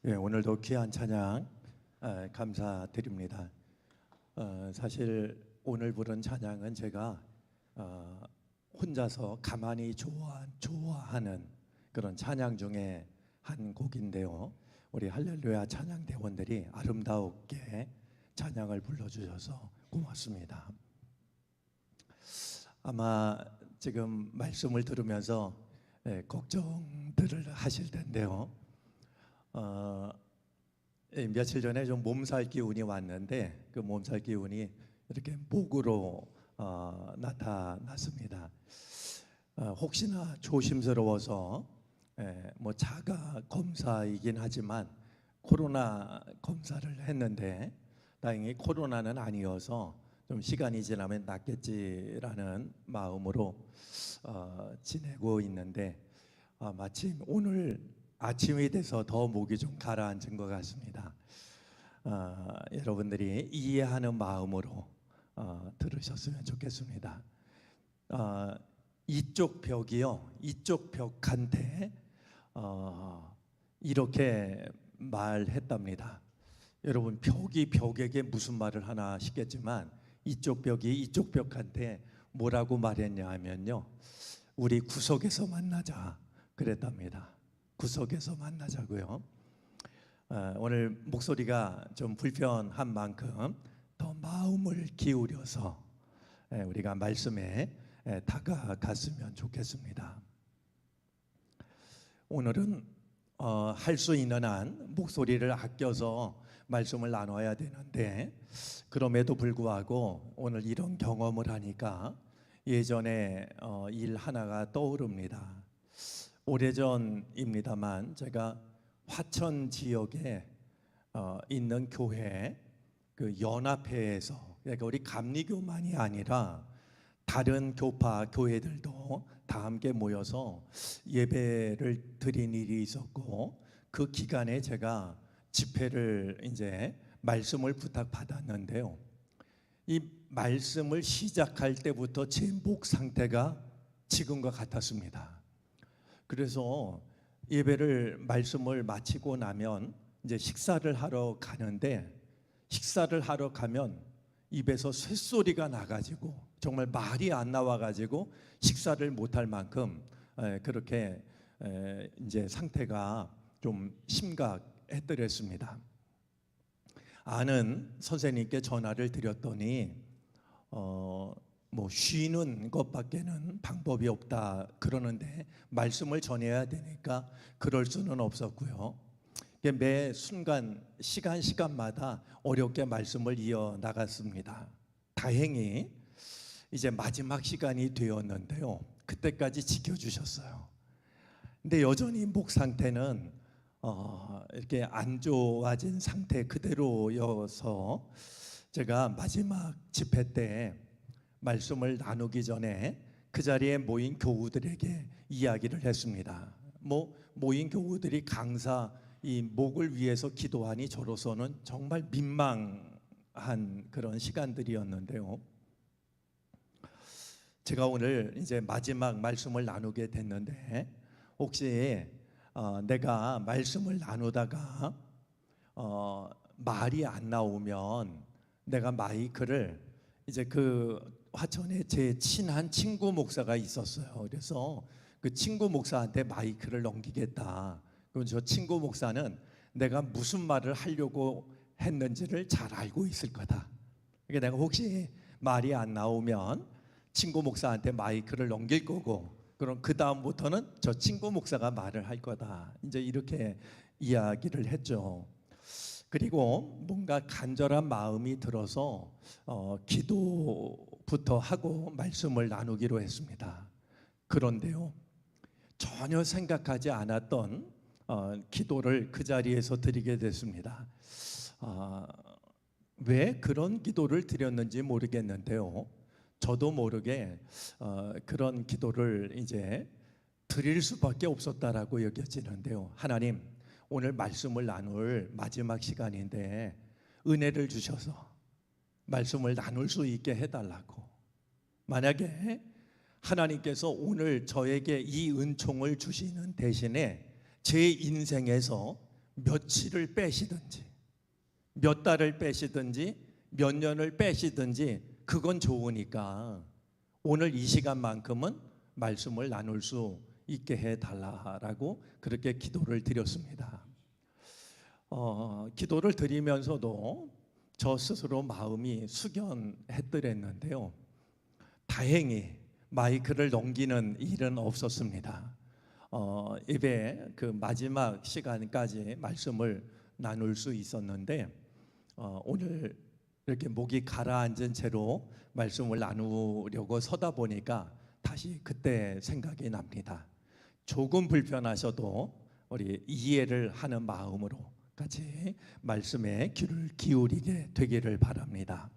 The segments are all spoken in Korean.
오늘도 귀한 찬양 감사드립니다. 사실 오늘 부른 찬양은 제가 혼자서 가만히 좋아하는 그런 찬양 중에 한 곡인데요. 우리 할렐루야 찬양 대원들이 아름답게 찬양을 불러주셔서 고맙습니다. 아마 지금 말씀을 들으면서 걱정들을 하실 텐데요. 며칠 전에 좀 몸살 기운이 왔는데 그 몸살 기운이 이렇게 목으로 나타났습니다. 혹시나 조심스러워서 뭐 자가 검사이긴 하지만 코로나 검사를 했는데 다행히 코로나는 아니어서 좀 시간이 지나면 낫겠지라는 마음으로 지내고 있는데 마침 오늘 아침이 돼서 더 목이 좀 가라앉은 것 같습니다. 여러분들이 이해하는 마음으로 들으셨으면 좋겠습니다. 이쪽 벽이요, 이쪽 벽한테 이렇게 말했답니다. 여러분, 벽이 벽에게 무슨 말을 하나 싶겠지만 이쪽 벽이 이쪽 벽한테 뭐라고 말했냐 하면요, 우리 구석에서 만나자 그랬답니다. 구석에서 만나자고요. 오늘 목소리가 좀 불편한 만큼 더 마음을 기울여서 우리가 말씀에 다가갔으면 좋겠습니다. 오늘은 할 수 있는 한 목소리를 아껴서 말씀을 나눠야 되는데 그럼에도 불구하고 오늘 이런 경험을 하니까 예전에 일 하나가 떠오릅니다. 오래전입니다만 제가 화천 지역에 있는 교회 그 연합회에서, 그러니까 우리 감리교만이 아니라 다른 교파 교회들도 다 함께 모여서 예배를 드린 일이 있었고, 그 기간에 제가 집회를 이제 말씀을 부탁받았는데요. 이 말씀을 시작할 때부터 제 목 상태가 지금과 같았습니다. 그래서 예배를 말씀을 마치고 나면 이제 식사를 하러 가는데, 식사를 하러 가면 입에서 쇳소리가 나가지고 정말 말이 안 나와가지고 식사를 못할 만큼 그렇게 이제 상태가 좀 심각했더랬습니다. 아는 선생님께 전화를 드렸더니 뭐 쉬는 것밖에는 방법이 없다 그러는데 말씀을 전해야 되니까 그럴 수는 없었고요. 매 순간 시간마다 어렵게 말씀을 이어 나갔습니다. 다행히 이제 마지막 시간이 되었는데요, 그때까지 지켜주셨어요. 근데 여전히 목 상태는 이렇게 안 좋아진 상태 그대로여서 제가 마지막 집회 때 말씀을 나누기 전에 그 자리에 모인 교우들에게 이야기를 했습니다. 모인 교우들이 강사 이 목을 위해서 기도하니 저로서는 정말 민망한 그런 시간들이었는데요. 제가 오늘 이제 마지막 말씀을 나누게 됐는데 혹시 내가 말씀을 나누다가 말이 안 나오면 내가 마이크를 이제 그 화천에 제 친한 친구 목사가 있었어요. 그래서 그 친구 목사한테 마이크를 넘기겠다. 그럼 저 친구 목사는 내가 무슨 말을 하려고 했는지를 잘 알고 있을 거다. 그러니까 내가 혹시 말이 안 나오면 친구 목사한테 마이크를 넘길 거고, 그럼 그 다음부터는 저 친구 목사가 말을 할 거다. 이제 이렇게 이야기를 했죠. 그리고 뭔가 간절한 마음이 들어서 기도부터 하고 말씀을 나누기로 했습니다. 그런데요, 전혀 생각하지 않았던 기도를 그 자리에서 드리게 됐습니다. 왜 그런 기도를 드렸는지 모르겠는데요, 저도 모르게 그런 기도를 이제 드릴 수밖에 없었다라고 여겨지는데요. 하나님, 오늘 말씀을 나눌 마지막 시간인데 은혜를 주셔서 말씀을 나눌 수 있게 해달라고. 만약에 하나님께서 오늘 저에게 이 은총을 주시는 대신에 제 인생에서 며칠을 빼시든지 몇 달을 빼시든지 몇 년을 빼시든지 그건 좋으니까 오늘 이 시간만큼은 말씀을 나눌 수 있게 해달라라고 그렇게 기도를 드렸습니다. 기도를 드리면서도 저 스스로 마음이 숙연했더랬는데요. 다행히 마이크를 넘기는 일은 없었습니다. 예배 그 마지막 시간까지 말씀을 나눌 수 있었는데 오늘 이렇게 목이 가라앉은 채로 말씀을 나누려고 서다 보니까 다시 그때 생각이 납니다. 조금 불편하셔도 우리 이해를 하는 마음으로 같이 말씀에 귀를 기울이게 되기를 바랍니다.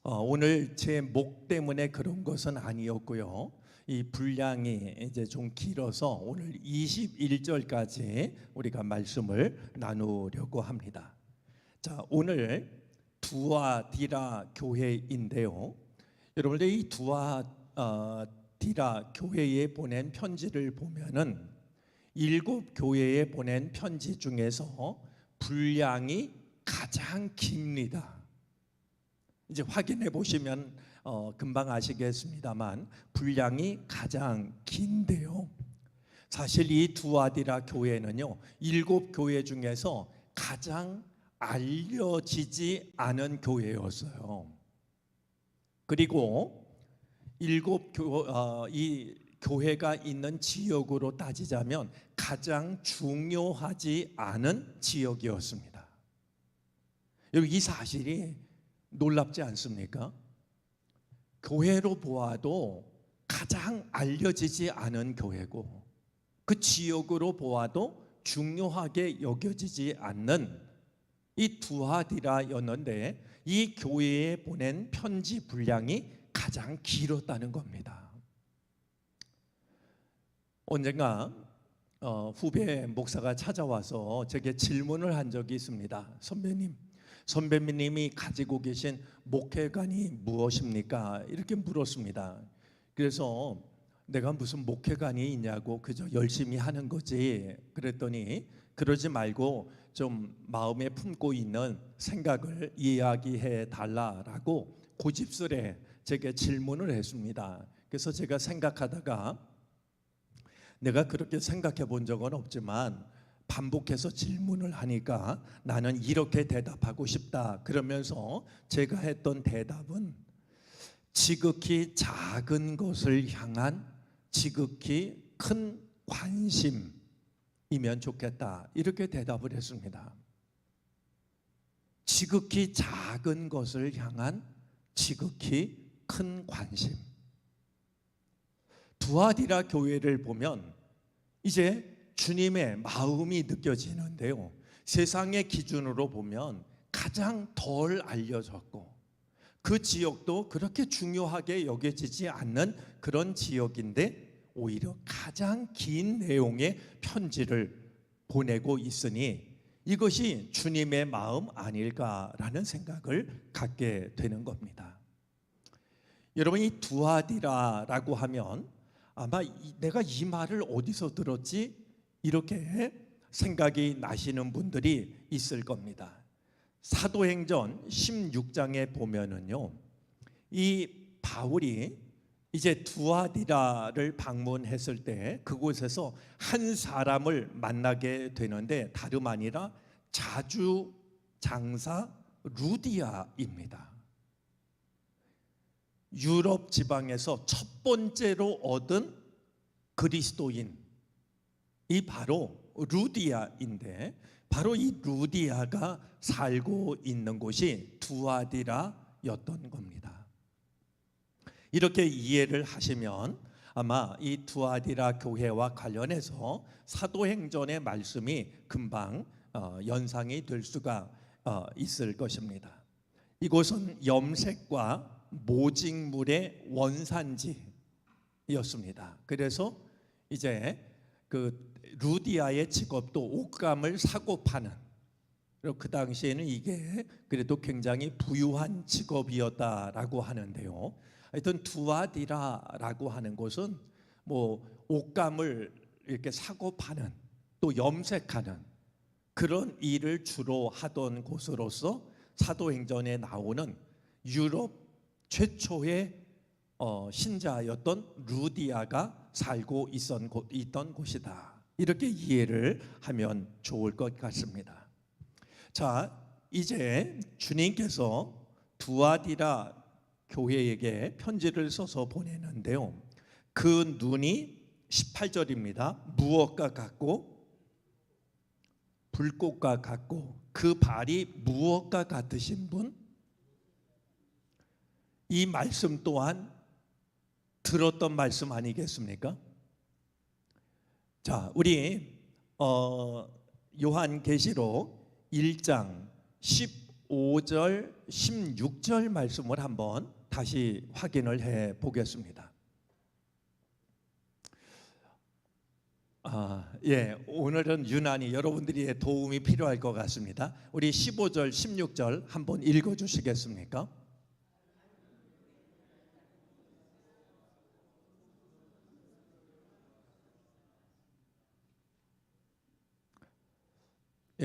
오늘 제 목 때문에 그런 것은 아니었고요. 이 분량이 이제 좀 길어서 오늘 21절까지 우리가 말씀을 나누려고 합니다. 자, 오늘 두아디라 교회인데요. 여러분들 이 두아디라 교회에 보낸 편지를 보면은 7 교회에 보낸 편지 중에서 분량이 가장 깁니다. 이제 확인해 보시면 금방 아시겠습니다만 분량이 가장 긴데요. 사실 이 두아디라 교회는요 7 교회 중에서 가장 알려지지 않은 교회였어요. 그리고 이 교회가 있는 지역으로 따지자면 가장 중요하지 않은 지역이었습니다. 여러분 이 사실이 놀랍지 않습니까? 교회로 보아도 가장 알려지지 않은 교회고 그 지역으로 보아도 중요하게 여겨지지 않는 이 두아디라였는데 이 교회에 보낸 편지 분량이 가장 길었다는 겁니다. 언젠가 후배 목사가 찾아와서 제게 질문을 한 적이 있습니다. 선배님이 가지고 계신 목회관이 무엇입니까? 이렇게 물었습니다. 그래서 내가 무슨 목회관이 있냐고 그저 열심히 하는 거지 그랬더니 그러지 말고 좀 마음에 품고 있는 생각을 이야기해 달라라고 고집스레 제게 질문을 했습니다. 그래서 제가 생각하다가 내가 그렇게 생각해 본 적은 없지만 반복해서 질문을 하니까 나는 이렇게 대답하고 싶다 그러면서 제가 했던 대답은 지극히 작은 것을 향한 지극히 큰 관심이면 좋겠다 이렇게 대답을 했습니다. 지극히 작은 것을 향한 지극히 큰 관심. 두아디라 교회를 보면 이제 주님의 마음이 느껴지는데요. 세상의 기준으로 보면 가장 덜 알려졌고 그 지역도 그렇게 중요하게 여겨지지 않는 그런 지역인데 오히려 가장 긴 내용의 편지를 보내고 있으니 이것이 주님의 마음 아닐까라는 생각을 갖게 되는 겁니다. 여러분 이 두아디라라고 하면 아마 내가 이 말을 어디서 들었지? 이렇게 생각이 나시는 분들이 있을 겁니다. 사도행전 16장에 보면은요, 이 바울이 이제 두아디라를 방문했을 때 그곳에서 한 사람을 만나게 되는데 다름 아니라 자주 장사 루디아입니다. 유럽 지방에서 첫 번째로 얻은 그리스도인 이 바로 루디아인데 바로 이 루디아가 살고 있는 곳이 두아디라였던 겁니다. 이렇게 이해를 하시면 아마 이 두아디라 교회와 관련해서 사도행전의 말씀이 금방 연상이 될 수가 있을 것입니다. 이곳은 염색과 모직물의 원산지였습니다. 그래서 이제 그 루디아의 직업도 옷감을 사고 파는, 그 당시에는 이게 그래도 굉장히 부유한 직업이었다라고 하는데요. 하여튼 두아디라라고 하는 곳은 뭐 옷감을 이렇게 사고 파는 또 염색하는 그런 일을 주로 하던 곳으로서 사도행전에 나오는 유럽 최초의 신자였던 루디아가 살고 있던 곳이다. 이렇게 이해를 하면 좋을 것 같습니다. 자, 이제 주님께서 두아디라 교회에게 편지를 써서 보내는데요. 그 눈이 18절입니다. 무엇과 같고 불꽃과 같고 그 발이 무엇과 같으신 분? 이 말씀 또한 들었던 말씀 아니겠습니까? 자, 우리 요한계시록 1장 15절 16절 말씀을 한번 다시 확인을 해 보겠습니다. 오늘은 유난히 여러분들의 도움이 필요할 것 같습니다. 우리 15절 16절 한번 읽어 주시겠습니까?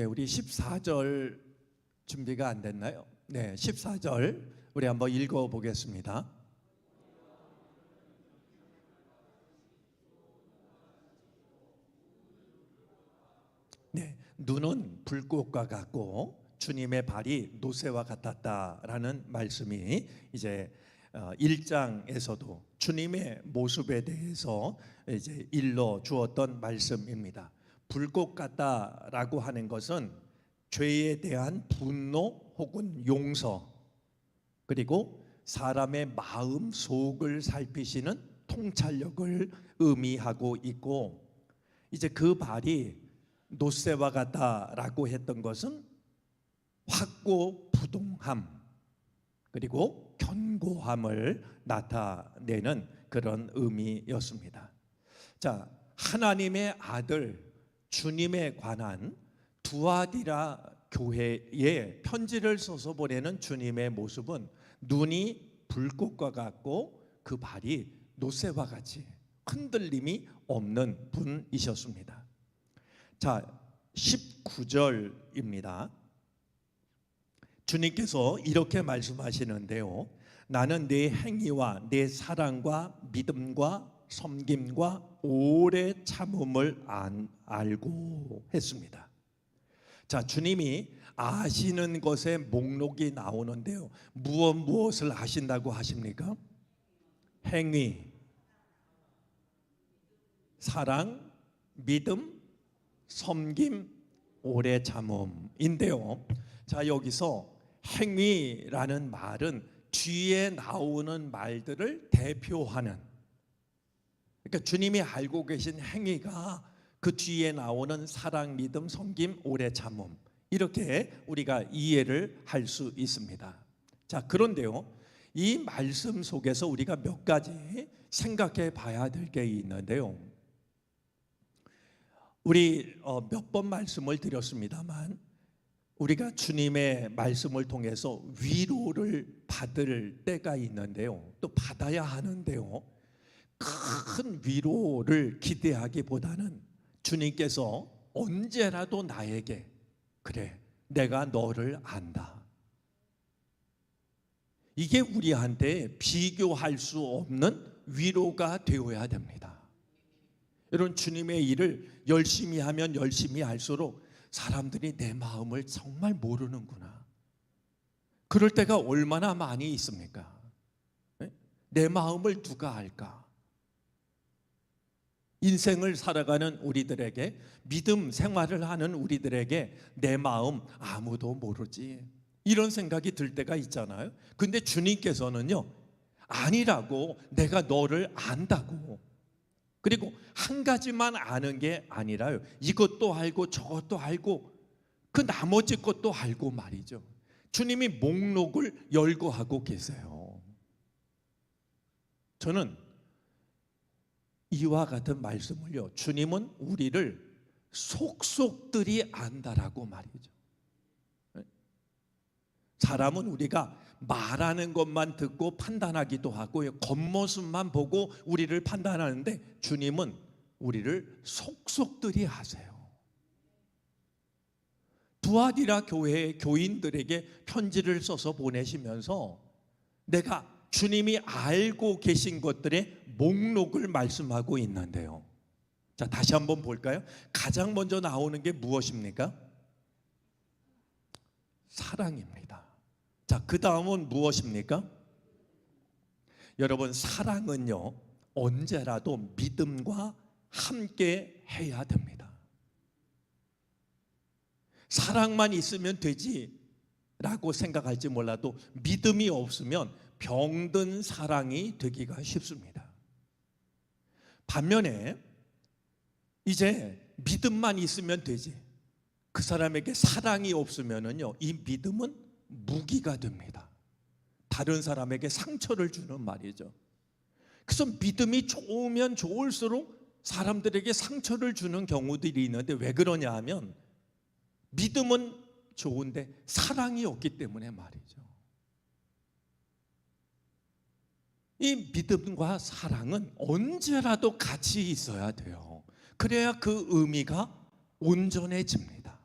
우리 14절 준비가 안 됐나요? 네, 14절 우리 한번 읽어 보겠습니다. 네, 눈은 불꽃과 같고 주님의 발이 노새와 같았다라는 말씀이 이제 1장에서도 주님의 모습에 대해서 이제 일러 주었던 말씀입니다. 불꽃 같다라고 하는 것은 죄에 대한 분노 혹은 용서, 그리고 사람의 마음 속을 살피시는 통찰력을 의미하고 있고, 이제 그 발이 노새와 같다라고 했던 것은 확고부동함 그리고 견고함을 나타내는 그런 의미였습니다. 자, 하나님의 아들 주님에 관한 두아디라 교회에 편지를 써서 보내는 주님의 모습은 눈이 불꽃과 같고 그 발이 노새와 같이 흔들림이 없는 분이셨습니다. 자, 19절입니다. 주님께서 이렇게 말씀하시는데요. 나는 네 행위와 네 사랑과 믿음과 섬김과 오래 참음을 알고 했습니다. 자, 주님이 아시는 것의 목록이 나오는데요. 무엇을 하신다고 하십니까? 행위, 사랑, 믿음, 섬김, 오래 참음인데요. 자, 여기서 행위라는 말은 뒤에 나오는 말들을 대표하는, 그러니까 주님이 알고 계신 행위가 그 뒤에 나오는 사랑, 믿음, 섬김, 오래 참음, 이렇게 우리가 이해를 할 수 있습니다. 자, 그런데요, 이 말씀 속에서 우리가 몇 가지 생각해 봐야 될 게 있는데요. 우리 몇 번 말씀을 드렸습니다만, 우리가 주님의 말씀을 통해서 위로를 받을 때가 있는데요, 또 받아야 하는데요, 큰 위로를 기대하기보다는 주님께서 언제라도 나에게 그래, 내가 너를 안다, 이게 우리한테 비교할 수 없는 위로가 되어야 됩니다. 여러분, 주님의 일을 열심히 하면 열심히 할수록 사람들이 내 마음을 정말 모르는구나, 그럴 때가 얼마나 많이 있습니까? 내 마음을 누가 알까? 인생을 살아가는 우리들에게, 믿음 생활을 하는 우리들에게 내 마음 아무도 모르지, 이런 생각이 들 때가 있잖아요. 근데 주님께서는요, 아니라고, 내가 너를 안다고. 그리고 한 가지만 아는 게 아니라요, 이것도 알고 저것도 알고 그 나머지 것도 알고 말이죠. 주님이 목록을 열거하고 계세요. 저는 이와 같은 말씀을요, 주님은 우리를 속속들이 안다라고 말이죠. 사람은 우리가 말하는 것만 듣고 판단하기도 하고 겉모습만 보고 우리를 판단하는데, 주님은 우리를 속속들이 아세요. 두아디라 교회의 교인들에게 편지를 써서 보내시면서 내가 주님이 알고 계신 것들의 목록을 말씀하고 있는데요. 자, 다시 한번 볼까요? 가장 먼저 나오는 게 무엇입니까? 사랑입니다. 자, 그 다음은 무엇입니까? 여러분, 사랑은요, 언제라도 믿음과 함께 해야 됩니다. 사랑만 있으면 되지라고 생각할지 몰라도 믿음이 없으면 병든 사랑이 되기가 쉽습니다. 반면에 이제 믿음만 있으면 되지, 그 사람에게 사랑이 없으면은요, 이 믿음은 무기가 됩니다. 다른 사람에게 상처를 주는 말이죠. 그래서 믿음이 좋으면 좋을수록 사람들에게 상처를 주는 경우들이 있는데, 왜 그러냐 하면 믿음은 좋은데 사랑이 없기 때문에 말이죠. 이 믿음과 사랑은 언제라도 같이 있어야 돼요. 그래야 그 의미가 온전해집니다.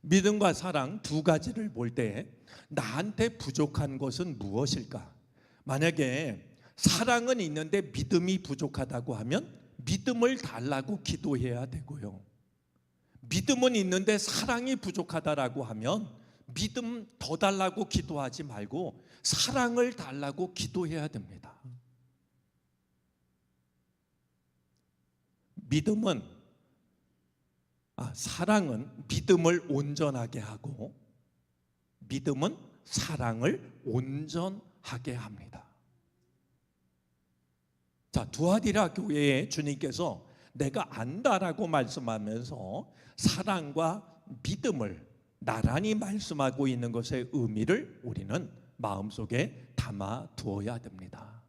믿음과 사랑 두 가지를 볼 때 나한테 부족한 것은 무엇일까? 만약에 사랑은 있는데 믿음이 부족하다고 하면 믿음을 달라고 기도해야 되고요. 믿음은 있는데 사랑이 부족하다라고 하면 믿음 더 달라고 기도하지 말고 사랑을 달라고 기도해야 됩니다. 사랑은 믿음을 온전하게 하고 믿음은 사랑을 온전하게 합니다. 자, 두아디라 교회에 주님께서 내가 안다라고 말씀하면서 사랑과 믿음을 나란히 말씀하고 있는 것의 의미를 우리는 마음속에 담아 두어야 됩니다.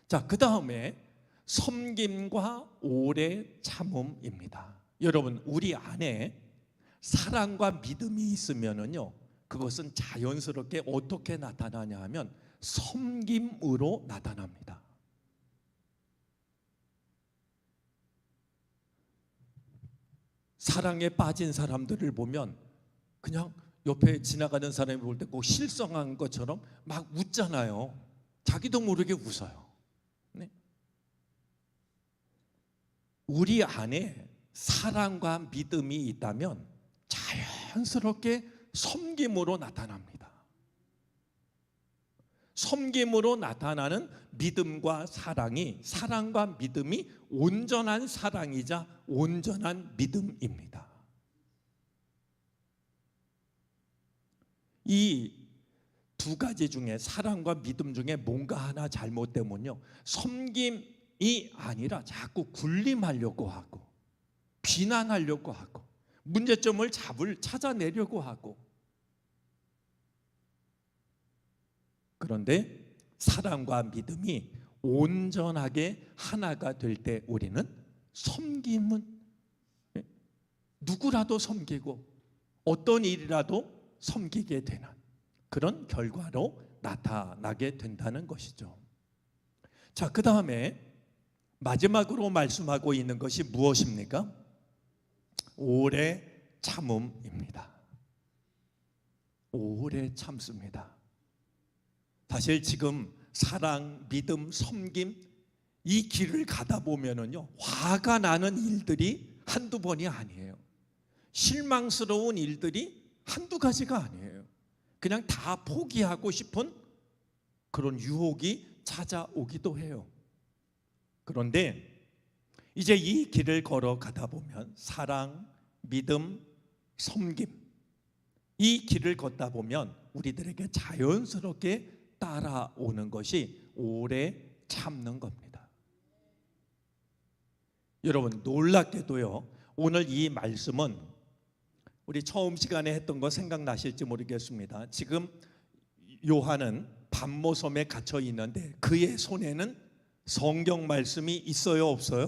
자, 그 다음에 섬김과 오래 참음입니다. 여러분, 우리 안에 사랑과 믿음이 있으면은요, 그것은 자연스럽게 어떻게 나타나냐 하면 섬김으로 나타납니다. 사랑에 빠진 사람들을 보면 그냥 옆에 지나가는 사람이 볼 때 꼭 실성한 것처럼 막 웃잖아요. 자기도 모르게 웃어요. 네? 우리 안에 사랑과 믿음이 있다면 자연스럽게 섬김으로 나타납니다. 섬김으로 나타나는 믿음과 사랑이, 사랑과 믿음이 온전한 사랑이자 온전한 믿음입니다. 이 두 가지 중에, 사랑과 믿음 중에 뭔가 하나 잘못되면요, 섬김이 아니라 자꾸 군림하려고 하고 비난하려고 하고 문제점을 찾아내려고 하고. 그런데 사랑과 믿음이 온전하게 하나가 될 때 우리는 섬김은 누구라도 섬기고 어떤 일이라도 섬기게 되는 그런 결과로 나타나게 된다는 것이죠. 자, 그 다음에 마지막으로 말씀하고 있는 것이 무엇입니까? 오래 참음입니다. 오래 참습니다. 사실 지금 사랑, 믿음, 섬김 이 길을 가다 보면은요, 화가 나는 일들이 한두 번이 아니에요. 실망스러운 일들이 한두 가지가 아니에요. 그냥 다 포기하고 싶은 그런 유혹이 찾아오기도 해요. 그런데 이제 이 길을 걸어가다 보면 사랑, 믿음, 섬김 이 길을 걷다 보면 우리들에게 자연스럽게 따라오는 것이 오래 참는 겁니다. 여러분, 놀랍게도요, 오늘 이 말씀은 우리 처음 시간에 했던 거 생각나실지 모르겠습니다. 지금 요한은 반모섬에 갇혀 있는데 그의 손에는 성경 말씀이 있어요, 없어요?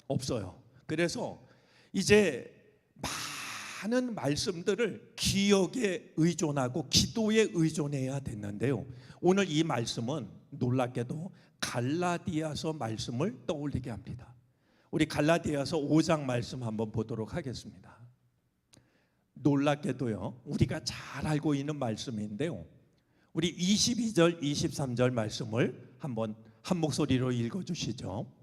없어요. 그래서 이제 많은 말씀들을 기억에 의존하고 기도에 의존해야 됐는데요, 오늘 이 말씀은 놀랍게도 갈라디아서 말씀을 떠올리게 합니다. 우리 갈라디아서 5장 말씀 한번 보도록 하겠습니다. 놀랍게도요, 우리가 잘 알고 있는 말씀인데요, 우리 22절, 23절 말씀을 한번 한 목소리로 읽어주시죠.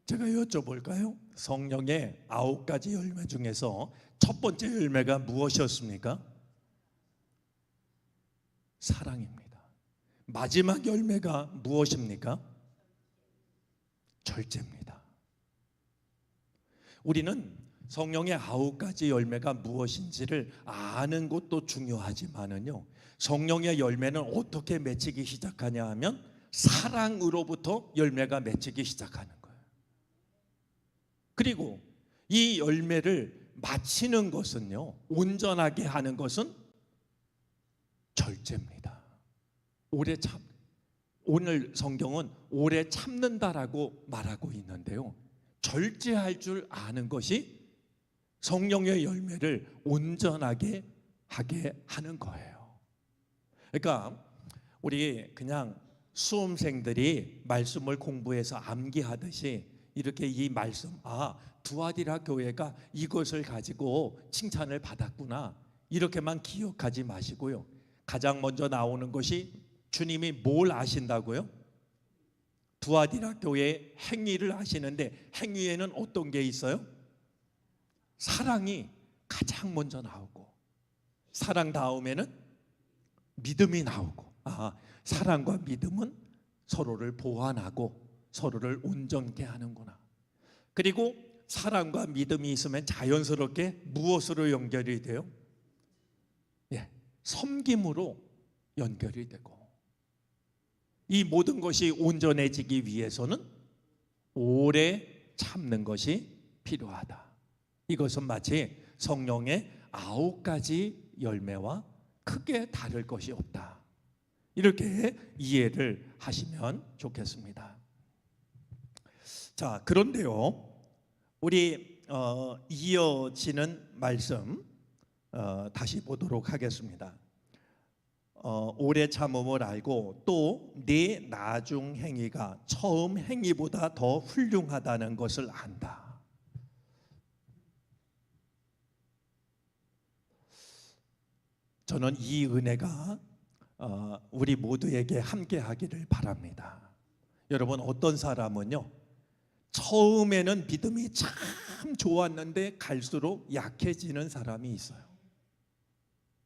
제가 여쭤볼까요? 성령의 9가지 열매 중에서 첫 번째 열매가 무엇이었습니까? 사랑입니다. 마지막 열매가 무엇입니까? 절제입니다. 우리는 성령의 9가지 열매가 무엇인지를 아는 것도 중요하지만은요, 성령의 열매는 어떻게 맺히기 시작하냐 하면 사랑으로부터 열매가 맺히기 시작하는 거예요. 그리고 이 열매를 마치는 것은요, 온전하게 하는 것은 절제입니다. 오늘 성경은 오래 참는다라고 말하고 있는데요, 절제할 줄 아는 것이 성령의 열매를 온전하게 하게 하는 거예요. 그러니까 우리 그냥 수험생들이 말씀을 공부해서 암기하듯이 이렇게 이 말씀, 두아디라 교회가 이것을 가지고 칭찬을 받았구나, 이렇게만 기억하지 마시고요, 가장 먼저 나오는 것이 주님이 뭘 아신다고요? 두아디라 교회의 행위를 아시는데, 행위에는 어떤 게 있어요? 사랑이 가장 먼저 나오고, 사랑 다음에는 믿음이 나오고, 사랑과 믿음은 서로를 보완하고 서로를 온전케 하는구나. 그리고 사랑과 믿음이 있으면 자연스럽게 무엇으로 연결이 돼요? 섬김으로 연결이 되고, 이 모든 것이 온전해지기 위해서는 오래 참는 것이 필요하다. 이것은 마치 성령의 9가지 열매와 크게 다를 것이 없다, 이렇게 이해를 하시면 좋겠습니다. 자, 그런데요, 우리 이어지는 말씀 다시 보도록 하겠습니다. 오래 참음을 알고 또 내 나중 행위가 처음 행위보다 더 훌륭하다는 것을 안다. 저는 이 은혜가 우리 모두에게 함께 하기를 바랍니다. 여러분, 어떤 사람은요, 처음에는 믿음이 참 좋았는데 갈수록 약해지는 사람이 있어요.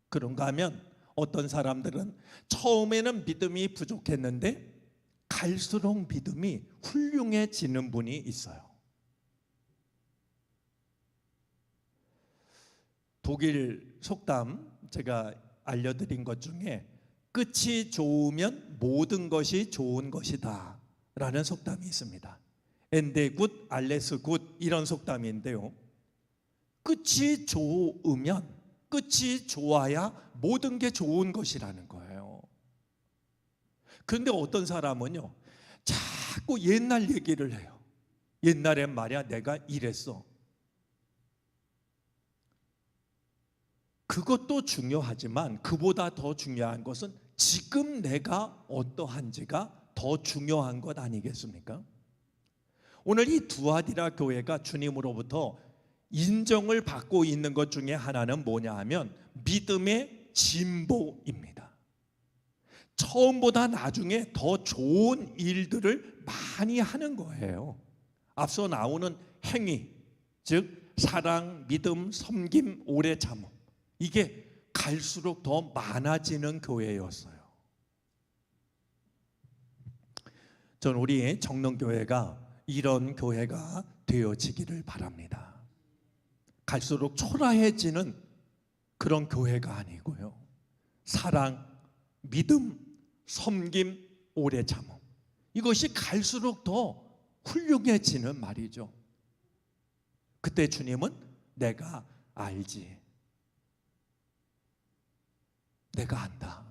그런가 하면 어떤 사람들은 처음에는 믿음이 부족했는데 갈수록 믿음이 훌륭해지는 분이 있어요. 독일 속담 제가 알려드린 것 중에 끝이 좋으면 모든 것이 좋은 것이다 라는 속담이 있습니다. 엔데 굿, 알레스 굿, 이런 속담인데요, 끝이 좋으면, 끝이 좋아야 모든 게 좋은 것이라는 거예요. 그런데 어떤 사람은요, 자꾸 옛날 얘기를 해요. 옛날엔 말이야 내가 이랬어. 그것도 중요하지만 그보다 더 중요한 것은 지금 내가 어떠한지가 더 중요한 것 아니겠습니까? 오늘 이 두아디라 교회가 주님으로부터 인정을 받고 있는 것 중에 하나는 뭐냐 하면 믿음의 진보입니다. 처음보다 나중에 더 좋은 일들을 많이 하는 거예요. 앞서 나오는 행위, 즉 사랑, 믿음, 섬김, 오래 참음, 이게 갈수록 더 많아지는 교회였어요. 전 우리 정릉교회가 이런 교회가 되어지기를 바랍니다. 갈수록 초라해지는 그런 교회가 아니고요, 사랑, 믿음, 섬김, 오래 참음, 이것이 갈수록 더 훌륭해지는 말이죠. 그때 주님은 내가 알지, 내가 안다,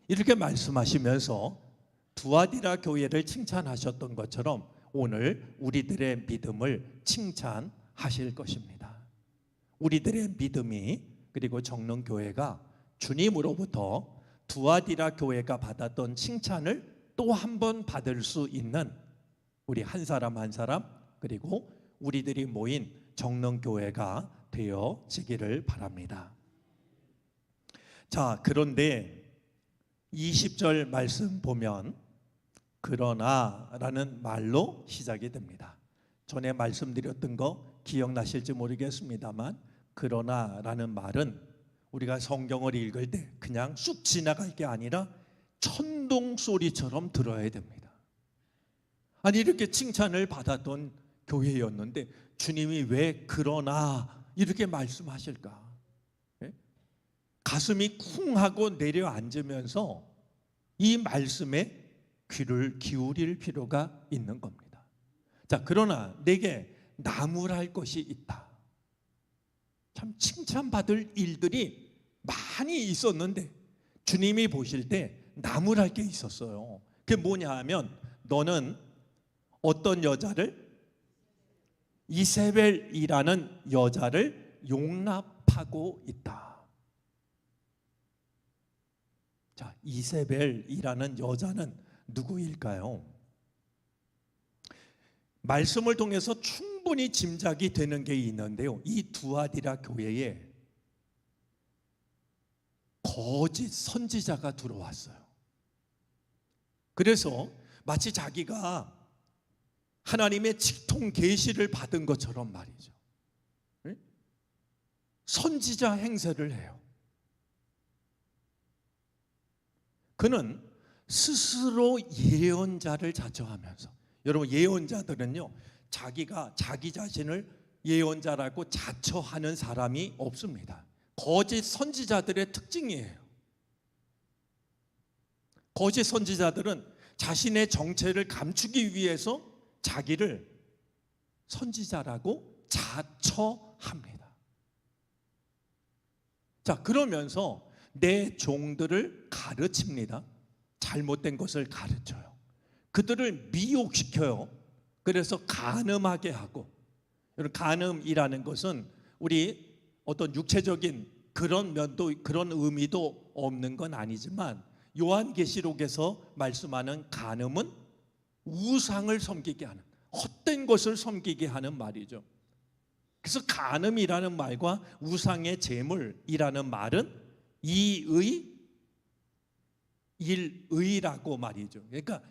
이렇게 말씀하시면서 두아디라 교회를 칭찬하셨던 것처럼 오늘 우리들의 믿음을 칭찬하시기 하실 것입니다. 우리들의 믿음이 그리고 정릉교회가 주님으로부터 두아디라 교회가 받았던 칭찬을 또 한 번 받을 수 있는 우리 한 사람 한 사람 그리고 우리들이 모인 정릉교회가 되어지기를 바랍니다. 자, 그런데 20절 말씀 보면 그러나라는 말로 시작이 됩니다. 전에 말씀드렸던 거 기억나실지 모르겠습니다만 그러나라는 말은 우리가 성경을 읽을 때 그냥 쑥 지나갈 게 아니라 천둥 소리처럼 들어야 됩니다. 아니 이렇게 칭찬을 받았던 교회였는데 주님이 왜 그러나 이렇게 말씀하실까? 가슴이 쿵 하고 내려앉으면서 이 말씀에 귀를 기울일 필요가 있는 겁니다. 자, 그러나 내게 나무랄 것이 있다. 참 칭찬받을 일들이 많이 있었는데 주님이 보실 때 나무랄 게 있었어요. 그게 뭐냐 하면 너는 어떤 여자를 이세벨이라는 여자를 용납하고 있다. 자, 이세벨이라는 여자는 누구일까요? 말씀을 통해서 충분히 짐작이 되는 게 있는데요. 이 두아디라 교회에 거짓 선지자가 들어왔어요. 그래서 마치 자기가 하나님의 직통 계시를 받은 것처럼 말이죠. 선지자 행세를 해요. 그는 스스로 예언자를 자처하면서, 여러분 예언자들은요 자기가 자기 자신을 예언자라고 자처하는 사람이 없습니다. 거짓 선지자들의 특징이에요. 거짓 선지자들은 자신의 정체를 감추기 위해서 자기를 선지자라고 자처합니다. 자, 그러면서 내 종들을 가르칩니다. 잘못된 것을 가르쳐요. 그들을 미혹시켜요. 그래서 간음하게 하고, 간음이라는 것은 우리 어떤 육체적인 그런 면도 그런 의미도 없는 건 아니지만 요한계시록에서 말씀하는 간음은 우상을 섬기게 하는, 헛된 것을 섬기게 하는 말이죠. 그래서 간음이라는 말과 우상의 제물이라는 말은 이의 일의라고 말이죠. 그러니까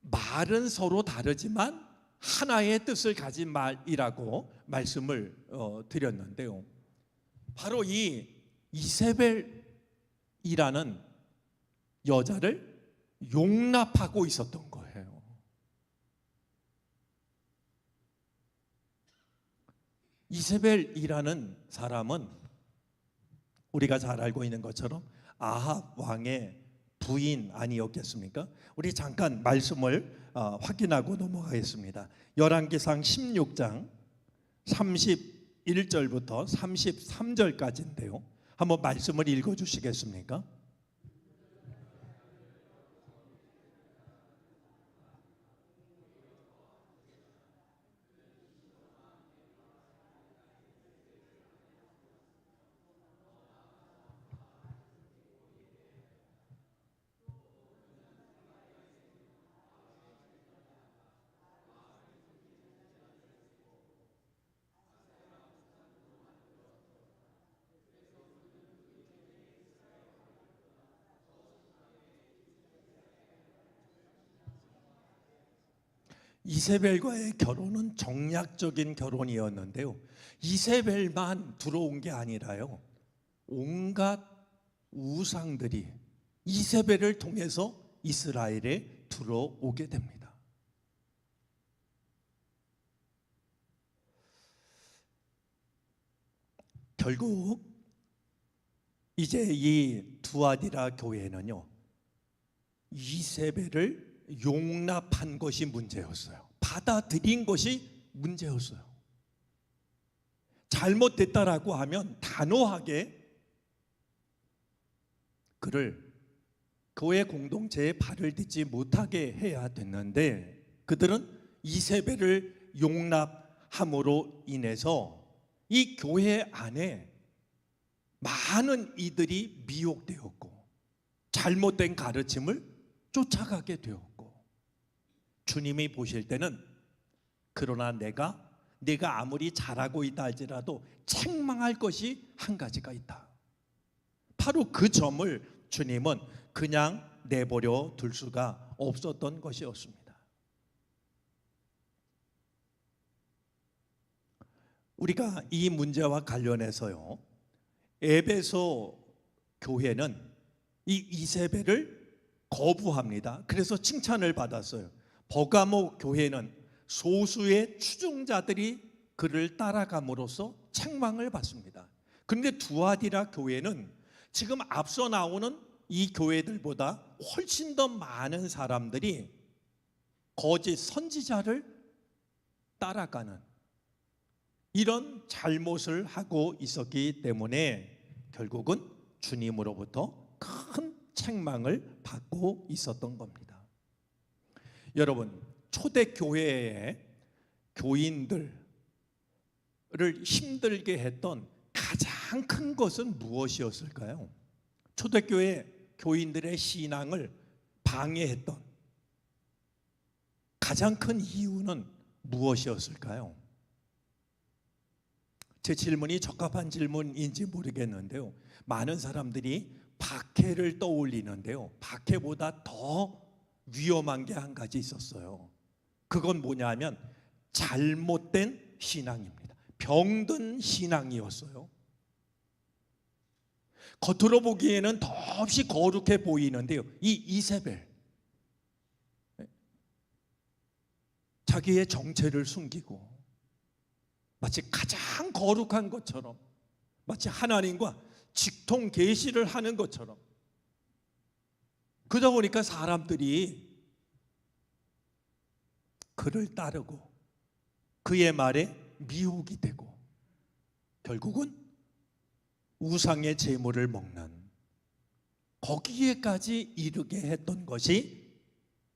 말은 서로 다르지만 하나의 뜻을 가진 말이라고 말씀을 드렸는데요. 바로 이 이세벨이라는 여자를 용납하고 있었던 거예요. 이세벨이라는 사람은 우리가 잘 알고 있는 것처럼 아합 왕의 부인 아니었겠습니까? 우리 잠깐 말씀을 확인하고 넘어가겠습니다. 열왕기상 16장 31절부터 33절까지인데요. 한번 말씀을 읽어주시겠습니까? 이세벨과의 결혼은 정략적인 결혼이었는데요. 이세벨만 들어온 게 아니라요, 온갖 우상들이 이세벨을 통해서 이스라엘에 들어오게 됩니다. 결국 이제 이 두아디라 교회는요, 이세벨을 용납한 것이 문제였어요. 받아들인 것이 문제였어요. 잘못됐다라고 하면 단호하게 그를 교회 공동체에 발을 딛지 못하게 해야 됐는데 그들은 이세벨을 용납하지 함으로 인해서 이 교회 안에 많은 이들이 미혹되었고 잘못된 가르침을 쫓아가게 되었고, 주님이 보실 때는 그러나 내가 아무리 잘하고 있다 할지라도 책망할 것이 한 가지가 있다. 바로 그 점을 주님은 그냥 내버려 둘 수가 없었던 것이었습니다. 우리가 이 문제와 관련해서요, 에베소 교회는 이 이세벨을 거부합니다. 그래서 칭찬을 받았어요. 버가모 교회는 소수의 추종자들이 그를 따라감으로써 책망을 받습니다. 그런데 두아디라 교회는 지금 앞서 나오는 이 교회들보다 훨씬 더 많은 사람들이 거짓 선지자를 따라가는 이런 잘못을 하고 있었기 때문에 결국은 주님으로부터 큰 책망을 받고 있었던 겁니다. 여러분, 초대교회의 교인들을 힘들게 했던 가장 큰 것은 무엇이었을까요? 초대교회 교인들의 신앙을 방해했던 가장 큰 이유는 무엇이었을까요? 제 질문이 적합한 질문인지 모르겠는데요, 많은 사람들이 박해를 떠올리는데요, 박해보다 더 위험한 게 한 가지 있었어요. 그건 뭐냐면 잘못된 신앙입니다. 병든 신앙이었어요. 겉으로 보기에는 더없이 거룩해 보이는데요, 이 이세벨, 자기의 정체를 숨기고 마치 가장 거룩한 것처럼, 마치 하나님과 직통 계시를 하는 것처럼, 그러다 보니까 사람들이 그를 따르고 그의 말에 미혹이 되고 결국은 우상의 제물을 먹는, 거기에까지 이르게 했던 것이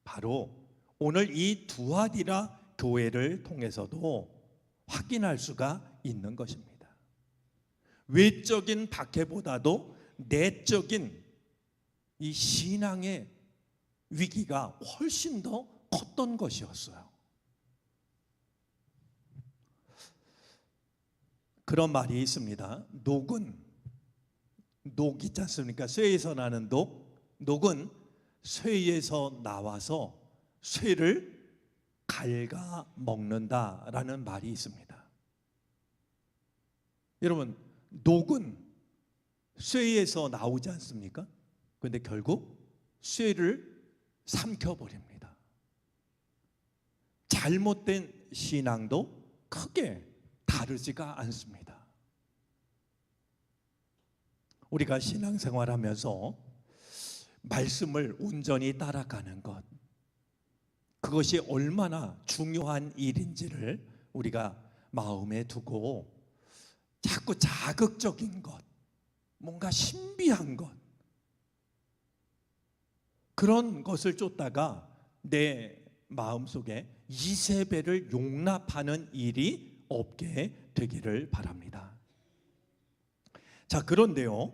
바로 오늘 이 두아디라 교회를 통해서도 확인할 수가 있는 것입니다. 외적인 박해보다도 내적인 이 신앙의 위기가 훨씬 더 컸던 것이었어요. 그런 말이 있습니다. 녹 있지 않습니까? 쇠에서 나는 녹은 쇠에서 나와서 쇠를 갉아 먹는다라는 말이 있습니다. 여러분, 녹은 쇠에서 나오지 않습니까? 그런데 결국 쇠를 삼켜버립니다. 잘못된 신앙도 크게 다르지가 않습니다. 우리가 신앙생활하면서 말씀을 온전히 따라가는 것, 그것이 얼마나 중요한 일인지를 우리가 마음에 두고 자꾸 자극적인 것, 뭔가 신비한 것, 그런 것을 쫓다가 내 마음속에 이세벨을 용납하는 일이 없게 되기를 바랍니다. 자, 그런데요,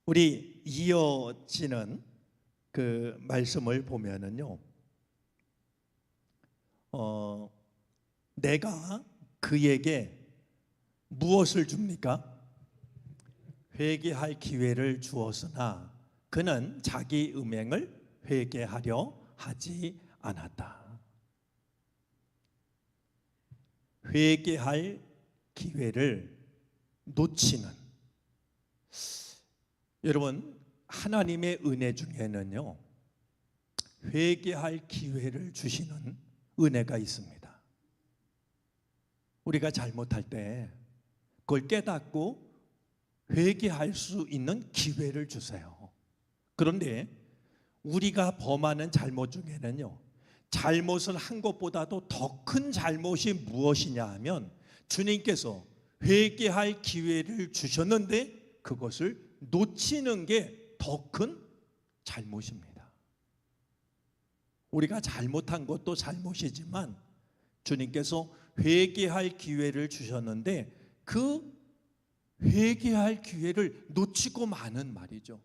우리 이어지는 그 말씀을 보면은요, 내가 그에게 무엇을 줍니까? 회개할 기회를 주었으나 그는 자기 음행을 회개하려 하지 않았다. 회개할 기회를 놓치는, 여러분, 하나님의 은혜 중에는요, 회개할 기회를 주시는 은혜가 있습니다. 우리가 잘못할 때 그걸 깨닫고 회개할 수 있는 기회를 주세요. 그런데 우리가 범하는 잘못 중에는요, 잘못을 한 것보다도 더 큰 잘못이 무엇이냐 하면, 주님께서 회개할 기회를 주셨는데 그것을 놓치는 게 더 큰 잘못입니다. 우리가 잘못한 것도 잘못이지만 주님께서 회개할 기회를 주셨는데 그 회개할 기회를 놓치고 마는 말이죠.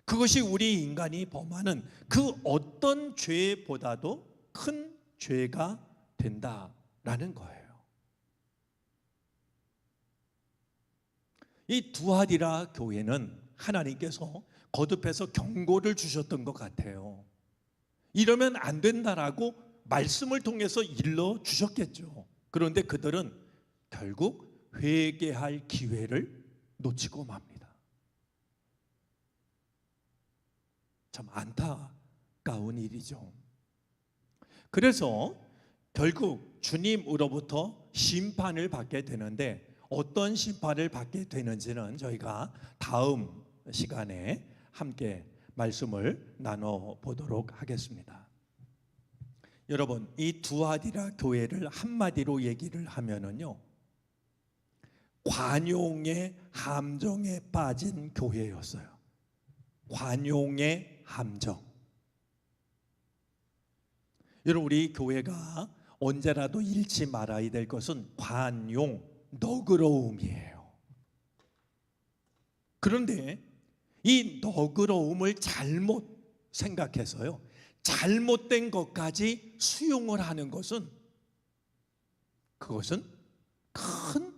그것이 우리 인간이 범하는 그 어떤 죄보다도 큰 죄가 된다라는 거예요. 이 두아디라 교회는 하나님께서 거듭해서 경고를 주셨던 것 같아요. 이러면 안 된다라고 말씀을 통해서 일러 주셨겠죠. 그런데 그들은 결국 회개할 기회를 놓치고 맙니다. 참 안타까운 일이죠. 그래서 결국 주님으로부터 심판을 받게 되는데 어떤 심판을 받게 되는지는 저희가 다음 시간에 함께 말씀을 나눠보도록 하겠습니다. 여러분, 이 두아디라 교회를 한마디로 얘기를 하면은요, 관용의 함정에 빠진 교회였어요. 관용의 함정. 여러분, 우리 교회가 언제라도 잃지 말아야 될 것은 관용, 너그러움이에요. 그런데 이 너그러움을 잘못 생각해서요, 잘못된 것까지 수용을 하는 것은 그것은 큰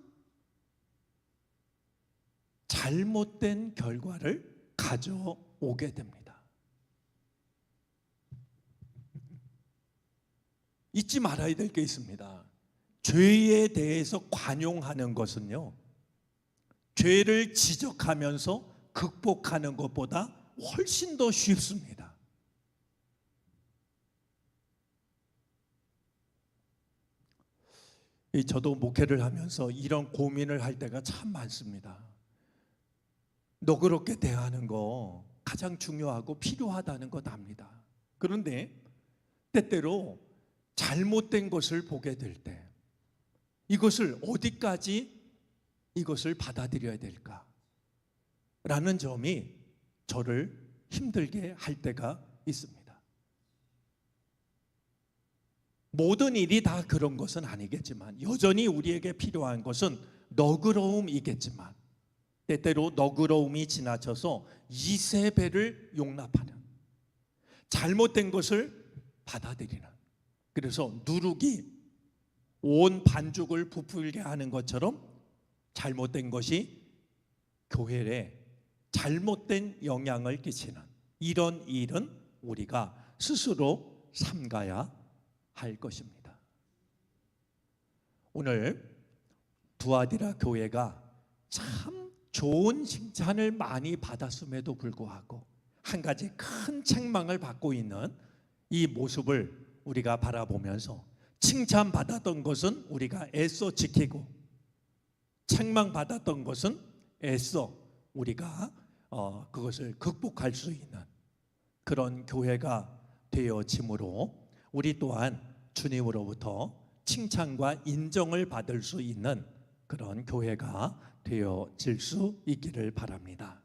잘못된 결과를 가져오게 됩니다. 잊지 말아야 될 게 있습니다. 죄에 대해서 관용하는 것은요, 죄를 지적하면서 극복하는 것보다 훨씬 더 쉽습니다. 저도 목회를 하면서 이런 고민을 할 때가 참 많습니다. 너그럽게 대하는 거 가장 중요하고 필요하다는 것 압니다. 그런데 때때로 잘못된 것을 보게 될 때 이것을 어디까지 이것을 받아들여야 될까? 라는 점이 저를 힘들게 할 때가 있습니다. 모든 일이 다 그런 것은 아니겠지만 여전히 우리에게 필요한 것은 너그러움이겠지만 때때로 너그러움이 지나쳐서 이세배를 용납하는, 잘못된 것을 받아들이는, 그래서 누룩이 온 반죽을 부풀게 하는 것처럼 잘못된 것이 교회에 잘못된 영향을 끼치는 이런 일은 우리가 스스로 삼가야 할 것입니다. 오늘 두아디라 교회가 참 좋은 칭찬을 많이 받았음에도 불구하고 한 가지 큰 책망을 받고 있는 이 모습을 우리가 바라보면서 칭찬받았던 것은 우리가 애써 지키고 책망받았던 것은 애써 우리가 그것을 극복할 수 있는 그런 교회가 되어짐으로 우리 또한 주님으로부터 칭찬과 인정을 받을 수 있는 그런 교회가 되어질 수 있기를 바랍니다.